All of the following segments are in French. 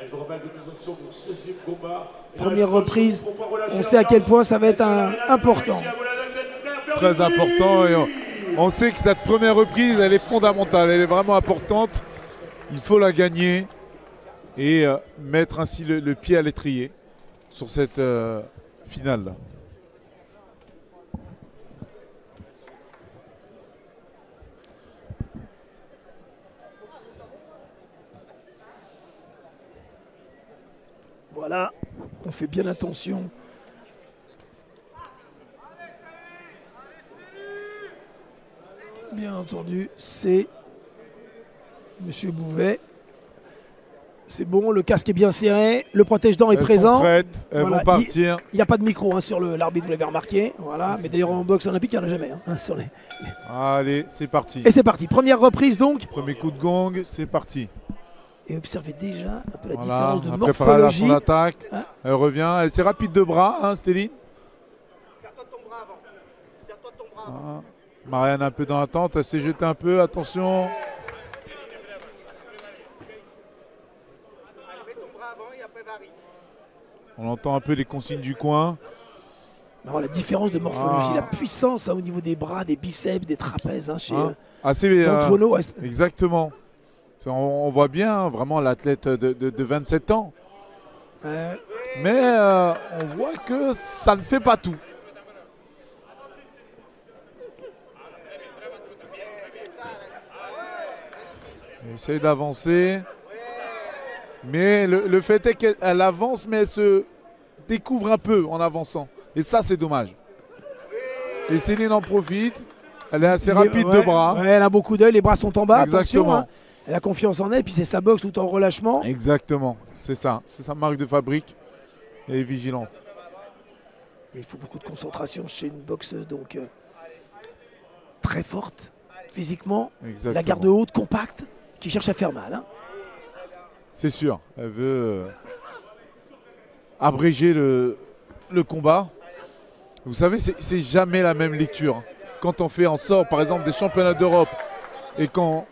Je vous rappelle que nous sommes au 16e combat. Première reprise, on sait à quel point ça va être important. Très important, et on sait que cette première reprise, elle est fondamentale, elle est vraiment importante. Il faut la gagner et mettre ainsi le pied à l'étrier sur cette finale-là. Voilà, on fait bien attention. Bien entendu, c'est Monsieur Bouvet. C'est bon, le casque est bien serré, le protège-dents est présent. Elles sont prêtes, elles vont partir. Il n'y a pas de micro hein, sur l'arbitre, vous l'avez remarqué. Voilà. Mais d'ailleurs en boxe olympique, il n'y en a jamais. Hein, sur les... Allez, c'est parti. Et c'est parti, première reprise donc. Premier coup de gong, c'est parti. Et observez déjà un peu la Voilà, différence de la morphologie. préparation d'attaque, Hein, elle revient, elle c'est rapide de bras, hein, Stéline. Serre-toi de ton bras avant. Serre-toi de ton bras avant. Ah. Marianne un peu dans l'attente, elle s'est jetée un peu, attention. Allez, mets ton bras avant et après varie. On entend un peu les consignes du coin. alors, la différence de morphologie, Ah. la puissance hein, au niveau des bras, des biceps, des trapèzes hein, chez Assez, D'Antuono. Ouais, exactement. On voit bien hein, vraiment l'athlète de 27 ans. Mais on voit que ça ne fait pas tout. Elle essaye d'avancer. Mais le fait est qu'elle avance, mais elle se découvre un peu en avançant. Et ça, c'est dommage. Et Céline en profite. Elle est assez rapide de bras. Ouais, elle a beaucoup d'œil, les bras sont en bas. Exactement. Attention, hein. Elle a confiance en elle, puis c'est sa boxe tout en relâchement. Exactement, c'est ça. C'est sa marque de fabrique. Elle est vigilante. Mais il faut beaucoup de concentration chez une boxeuse, donc très forte, physiquement. Exactement. La garde haute, compacte, qui cherche à faire mal. Hein. C'est sûr. Elle veut abréger le combat. Vous savez, c'est jamais la même lecture. Quand on fait en sort, par exemple, des championnats d'Europe et qu'on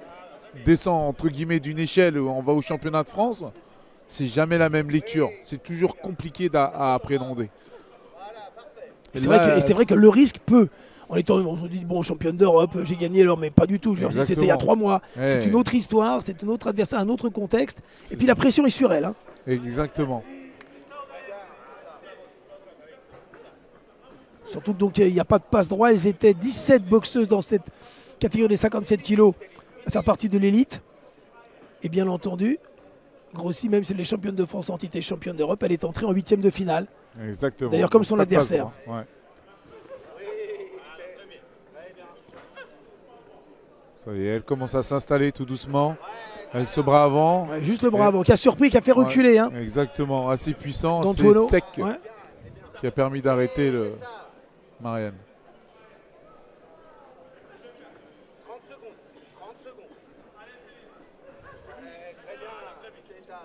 descend, entre guillemets, d'une échelle où on va au championnat de France, c'est jamais la même lecture. C'est toujours compliqué à appréhender. Et c'est vrai que le risque peut. On se dit, bon, championne d'Europe, j'ai gagné alors, mais pas du tout. C'était il y a 3 mois. C'est une autre histoire, c'est un autre adversaire, un autre contexte. Et puis la pression est sur elle. Hein. Exactement. Surtout que donc il n'y a pas de passe droit. Elles étaient 17 boxeuses dans cette catégorie des 57 kilos à faire partie de l'élite. Et bien entendu, grossi, même si les championnes de France ont été championnes d'Europe, elle est entrée en 8e de finale. Exactement. D'ailleurs, comme son adversaire. Ouais. Ça y est, elle commence à s'installer tout doucement. Avec ce bras avant. Ouais, juste le bras avant, qui a surpris, qui a fait reculer. Hein. Exactement, assez puissant, D'Antuono, assez sec, ouais. Qui a permis d'arrêter Marianne. 30 secondes. 30 secondes. Très bien. C'est ça.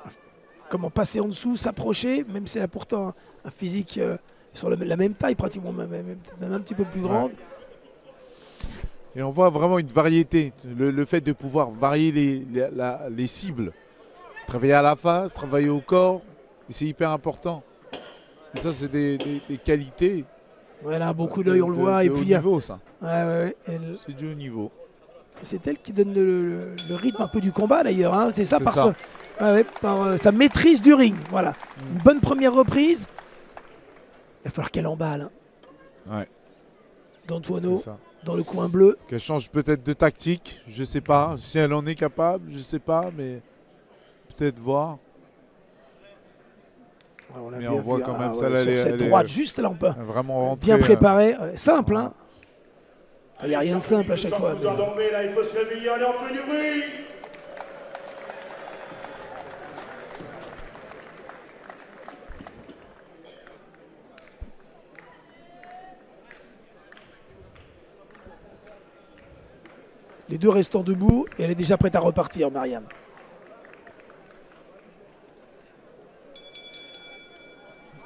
Comment passer en dessous, s'approcher, même si elle a pourtant un physique sur la même taille, pratiquement même un petit peu plus grande. Ouais. Et on voit vraiment une variété, le fait de pouvoir varier les cibles. Travailler à la face, travailler au corps, c'est hyper important. Et ça, c'est des qualités. Voilà, beaucoup d'œil, on le voit. Et puis, niveau, ça. Ouais, c'est du haut niveau. C'est elle qui donne le rythme un peu du combat, d'ailleurs. Hein. C'est ça, par, ça. Par sa maîtrise du ring. Voilà. Une bonne première reprise. Il va falloir qu'elle emballe. Hein. Ouais. D'Antuono, dans le coin bleu. Qu'elle change peut-être de tactique, je ne sais pas. Si elle en est capable, je ne sais pas, mais peut-être voir. Ouais, on voit quand même ça. Cette droite, juste là, on peut. Vraiment rentrée, bien préparée. Simple, hein. Il n'y a rien de simple à chaque fois. Mais... Là, il faut se réveiller, on est en plein du bruit. Les deux restants debout et elle est déjà prête à repartir, Marianne.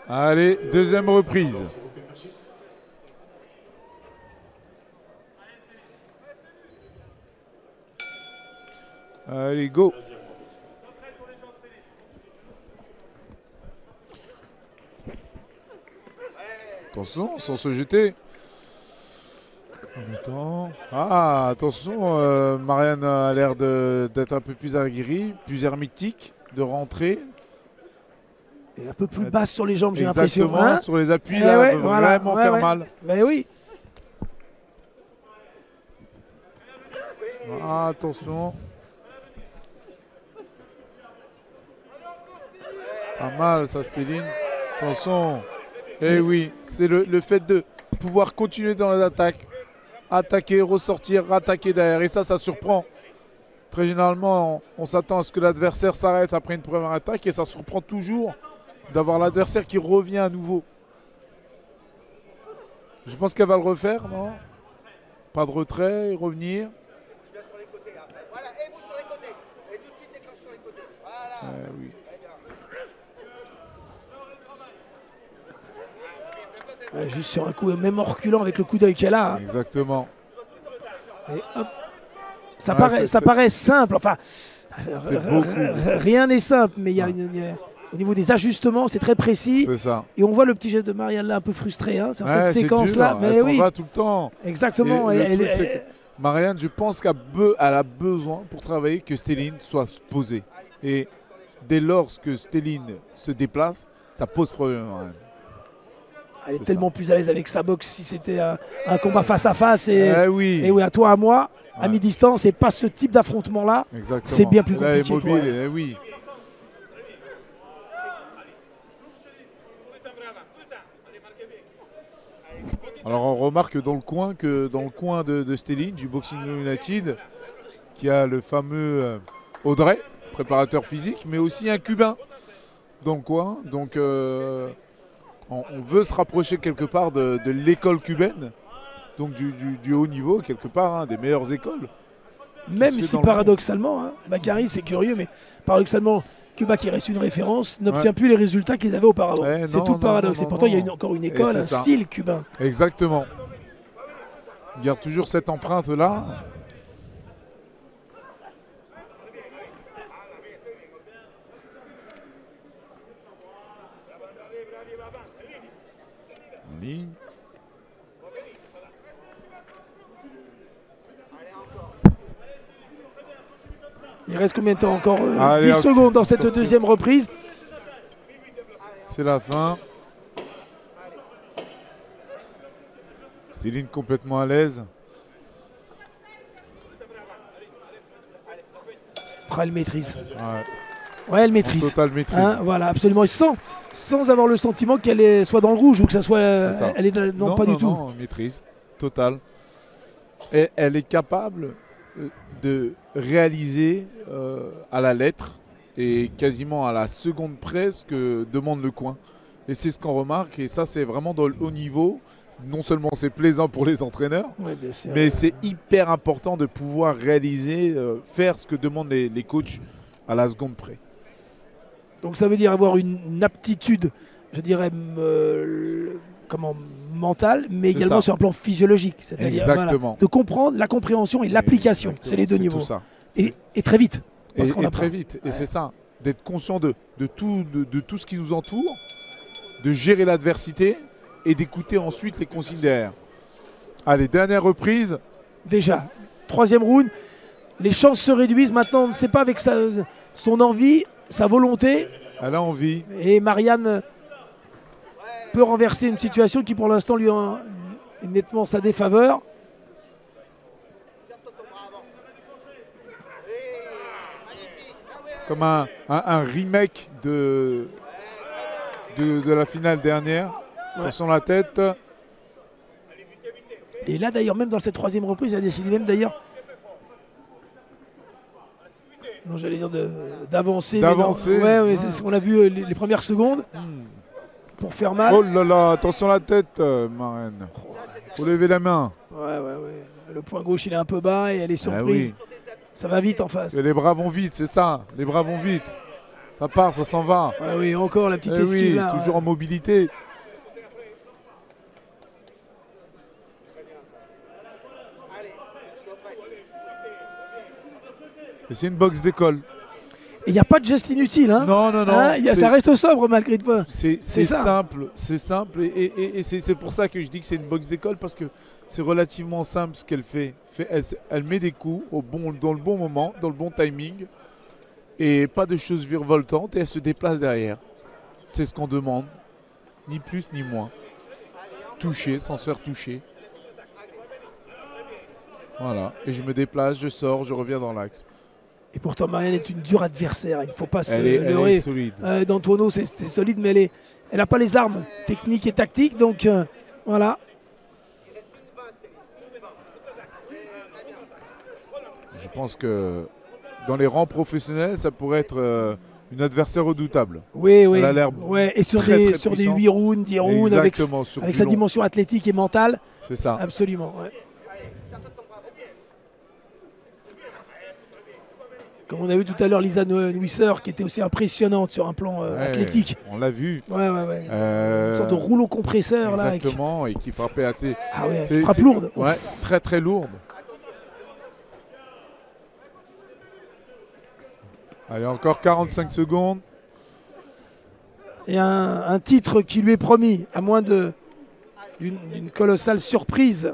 Allez, deuxième reprise. Allez, go. Attention, sans se jeter. En même temps. Ah, attention, Marianne a l'air d'être un peu plus aguerrie, plus hermétique, de rentrer. Et un peu plus basse sur les jambes, j'ai l'impression. Exactement, Hein, sur les appuis, Eh là, ouais, elle peut voilà, vraiment ouais, faire ouais. mal. Ben oui. Ah, attention. Pas mal ça, Stéline. Attention. Eh oui, c'est le fait de pouvoir continuer dans les attaques. Attaquer, ressortir, rattaquer derrière. Et ça surprend. Très généralement, on s'attend à ce que l'adversaire s'arrête après une première attaque. Et ça surprend toujours d'avoir l'adversaire qui revient à nouveau. Je pense qu'elle va le refaire, non? Pas de retrait, revenir. Je viens sur les côtés après. Voilà, et bouge sur les côtés. Et tout de suite déclenche sur les côtés. Voilà. Oui. Ouais, juste sur un coup, même en reculant avec le coup d'œil qu'elle a. Hein. Exactement. Et hop. Ça, Ouais, ça paraît simple. Enfin, beaucoup. rien n'est simple, mais il y a au niveau des ajustements, c'est très précis. C'est ça. Et on voit le petit geste de Marianne là un peu frustré hein, sur Ouais, cette c'est séquence-là. dur, Mais elle s'en oui, va tout le temps. exactement. Et le Elle- truc, elle- c'est que Marianne, je pense qu'elle a besoin pour travailler que Stéline soit posée. Et dès lors que Stéline se déplace, ça pose problème à Marianne. elle est c'est tellement plus à l'aise avec sa boxe si c'était un combat face à face. Et Oui, oui, à toi, à moi, à Ouais. mi-distance, et pas ce type d'affrontement-là. exactement. c'est bien plus Là, elle est compliqué pour mobile, elle. oui. Alors on remarque dans le coin de Stéline, du Boxing United, qu'il y a le fameux Audrey, préparateur physique, mais aussi un Cubain dans le coin. Donc on veut se rapprocher quelque part de l'école cubaine, donc du haut niveau, quelque part, hein, des meilleures écoles. Même se fait si dans le paradoxalement, hein, Bakary, c'est curieux, mais paradoxalement, Cuba, qui reste une référence, n'obtient plus les résultats qu'ils avaient auparavant. Ouais, c'est non, tout le non, paradoxe. non, Et pourtant, non. il y a encore une Et école, c'est un ça. style cubain. Exactement. Il garde toujours cette empreinte-là. Oui. Il reste combien de temps encore Allez, 10 hop. secondes dans cette deuxième reprise. C'est la fin. Céline complètement à l'aise. Ah, elle maîtrise. Ouais, Ouais, elle maîtrise. totale maîtrise. Hein, voilà, absolument. Et sans avoir le sentiment qu'elle soit dans le rouge ou que ça soit. C'est ça. Elle est non, pas du tout. Non, maîtrise totale. Et elle est capable de réaliser à la lettre et quasiment à la seconde près ce que demande le coin. Et c'est ce qu'on remarque. Et ça, c'est vraiment dans le haut niveau. Non seulement c'est plaisant pour les entraîneurs, Ouais, bien sûr. mais c'est hyper important de pouvoir réaliser, faire ce que demandent les coachs à la seconde près. Donc ça veut dire avoir une aptitude, je dirais, mentale, mais C'est également ça. sur un plan physiologique. C'est-à-dire voilà, Exactement. de comprendre la compréhension et l'application. Exactement. C'est les deux C'est niveaux. tout ça. Et très vite. Parce qu'on Et apprend. très vite. Et c'est ça, d'être conscient de tout ce qui nous entoure, de gérer l'adversité et d'écouter ensuite les consignes derrière. Allez, dernière reprise. Déjà, troisième round, les chances se réduisent. Maintenant, on ne sait pas avec son envie, sa volonté. Elle a envie. Et Marianne peut renverser une situation qui pour l'instant lui est nettement sa défaveur. Serre-toi ton bras avant. Oui, magnifique. Ah oui, Comme un remake de la finale dernière. Attention la tête. Et là d'ailleurs, même dans cette troisième reprise, il a décidé même d'ailleurs, non j'allais dire d'avancer. mais non. D'avancer. Ouais, c'est ce qu'on a vu les premières secondes pour faire mal. Oh là là, attention la tête, Marianne. Faut lever la main. Ouais. Le point gauche il est un peu bas et elle est surprise. Ah oui. Ça va vite en face. Et les bras vont vite, c'est ça. Les bras vont vite. Ça part, ça s'en va. Ouais, oui, encore la petite Eh esquive oui, là. toujours ouais. en mobilité. allez, sois prêt. Et c'est une boxe d'école. Et il n'y a pas de geste inutile. Hein. Non, non, non. Hein, ça reste sobre malgré tout. C'est ça. simple, c'est simple. Et c'est pour ça que je dis que c'est une boxe d'école, parce que c'est relativement simple ce qu'elle fait. Elle met des coups dans le bon moment, dans le bon timing. Et pas de choses virevoltantes. Et elle se déplace derrière. C'est ce qu'on demande. Ni plus ni moins. Toucher sans se faire toucher. Voilà. Et je me déplace, je sors, je reviens dans l'axe. Et pourtant, Marianne est une dure adversaire. Il ne faut pas se Elle est solide. D'Antuono, c'est solide, mais elle n'a pas les armes techniques et tactiques. Donc, voilà. Je pense que dans les rangs professionnels, ça pourrait être une adversaire redoutable. Oui, oui. Elle a l'air et sur des 8 rounds, 10 rounds, avec sa dimension athlétique et mentale. C'est ça. Absolument. Ouais. Comme on a vu tout à l'heure, Lisa Nuisser, qui était aussi impressionnante sur un plan athlétique. On l'a vu. Ouais. Une sorte de rouleau compresseur. Exactement, là, et qui frappait assez. Ah ouais, frappe lourde. Ouais, très très lourde. Allez, encore 45 secondes. Et un titre qui lui est promis, à moins d'une colossale surprise.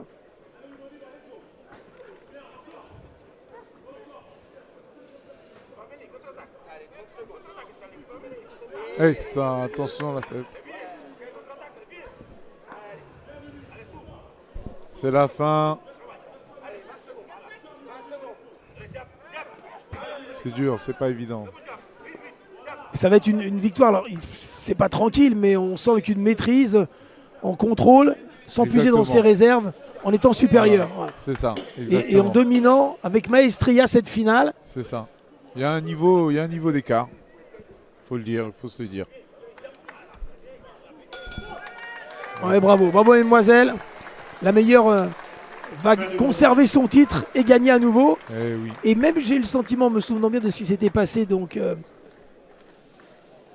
Et ça, attention à la tête. C'est la fin. C'est dur, c'est pas évident. Ça va être une victoire. Alors, c'est pas tranquille, mais on sent avec une maîtrise, en contrôle, sans puiser dans ses réserves, en étant supérieur. Voilà. C'est ça. Et en dominant avec maestria cette finale. C'est ça. Il y a un niveau d'écart. Faut le dire, il faut se le dire. Ouais, bravo, mesdemoiselles. La meilleure va conserver son titre et gagner à nouveau. Oui. Et même j'ai le sentiment, me souvenant bien de ce qui s'était passé donc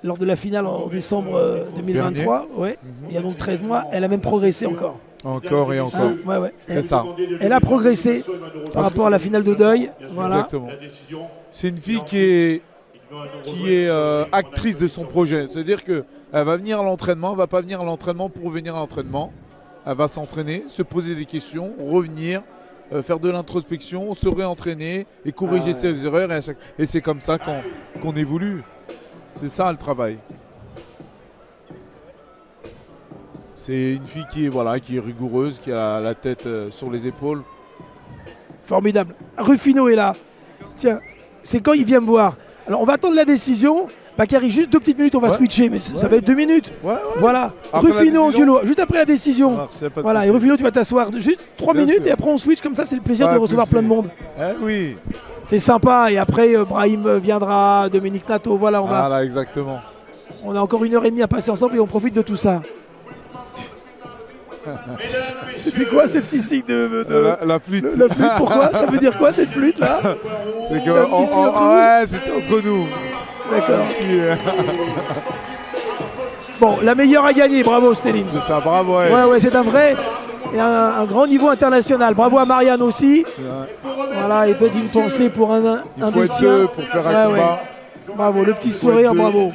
lors de la finale en décembre 2023. Il y a donc 13 mois, elle a même progressé encore. Encore et encore. Ouais. C'est ça. Elle a progressé par rapport à la finale de deuil. Voilà. Exactement. C'est une fille qui est actrice de son projet. C'est-à-dire qu'elle va venir à l'entraînement, elle ne va pas venir à l'entraînement pour venir à l'entraînement. Elle va s'entraîner, se poser des questions, revenir, faire de l'introspection, se réentraîner et corriger ses erreurs. Et c'est comme ça qu'on évolue. C'est ça le travail. C'est une fille qui est rigoureuse, qui a la tête sur les épaules. Formidable. Ruffino est là. Tiens, c'est quand il vient me voir. Alors on va attendre la décision. Bakary, juste 2 petites minutes, on va switcher, mais ça va être 2 minutes. Voilà. Après Ruffino, Angiolo, juste après la décision. Voilà, et Ruffino, tu vas t'asseoir juste 3 minutes et après on switch, comme ça c'est le plaisir de recevoir plein de monde. Oui. C'est sympa, et après Brahim viendra, Dominique Nato, voilà, Voilà, exactement. On a encore 1h30 à passer ensemble et on profite de tout ça. C'était quoi ce petit signe de... La flûte. La flûte, pourquoi? Ça veut dire quoi cette flûte là? C'est que c'était entre nous. D'accord. Bon, la meilleure a gagné, bravo Stéline. C'est ça, bravo. Ouais, c'est un vrai et un grand niveau international. Bravo à Marianne aussi. Voilà, et peut-être une pensée pour un des siens. Pour faire un combat. Bravo, le petit sourire, bravo.